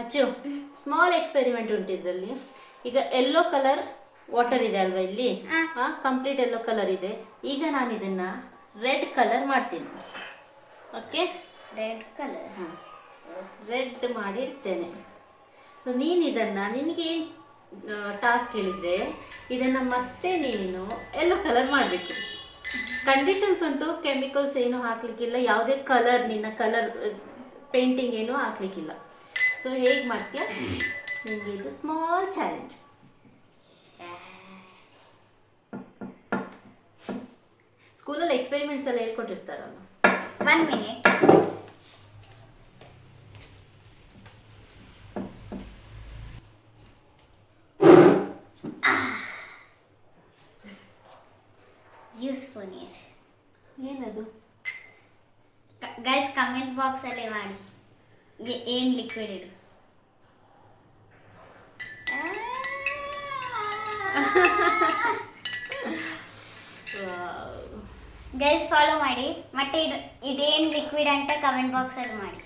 ಅಚ್ಚು small experiment ಉಂಟು ಇದರಲ್ಲಿ. ಈಗ ಯೆಲ್ಲೋ ಕಲರ್ ವಾಟರ್ ಇದೆ ಅಲ್ವಾ ಇಲ್ಲಿ, ಕಂಪ್ಲೀಟ್ ಯೆಲ್ಲೋ ಕಲರ್ ಇದೆ. ಈಗ ನಾನು ಇದನ್ನ ರೆಡ್ ಕಲರ್ ಮಾಡ್ತೀನಿ. Okay, red colour. ರೆಡ್ ಮಾಡಿ ಇಡ್ತೇನೆ. ಸೊ ನೀನು ಇದನ್ನ, ನಿನಗೆ ಟಾಸ್ಕ್ ಹೇಳಿದ್ರೆ ಇದನ್ನ ಮತ್ತೆ ನೀನು ಯೆಲ್ಲೋ ಕಲರ್ ಮಾಡಬೇಕು. ಕಂಡೀಷನ್ಸ್ ಉಂಟು, ಕೆಮಿಕಲ್ಸ್ ಏನು ಹಾಕ್ಲಿಕ್ಕಿಲ್ಲ, ಯಾವುದೇ ಕಲರ್, ನಿನ್ನ ಕಲರ್ ಪೇಂಟಿಂಗ್ ಏನು ಹಾಕ್ಲಿಕ್ಕಿಲ್ಲ. ಸೊ ಹೇಗೆ ಮಾಡ್ತೀಯ, ನಿಮಗೆ ಇದು ಸ್ಮಾಲ್ ಚಾಲೆಂಜ್. ಸ್ಕೂಲಲ್ಲಿ ಎಕ್ಸ್ಪೆರಿಮೆಂಟ್ಸ್ ಎಲ್ಲ ಹೇಳ್ಕೊಟ್ಟಿರ್ತಾರಲ್ಲ. 1 minute. Useful year. ಏನದು? ಗೈಸ್ ಕಮೆಂಟ್ ಬಾಕ್ಸ್ ಅಲ್ಲಿ ಮಾಡಿ ಏನ್ ಲಿಕ್ವಿಡ್ ಇದು. ಗೈಸ್ ಫಾಲೋ ಮಾಡಿ, ಮತ್ತೆ ಇದೇನು ಲಿಕ್ವಿಡ್ ಅಂತ ಕಮೆಂಟ್ ಬಾಕ್ಸ್ ಅಲ್ಲಿ ಮಾಡಿ.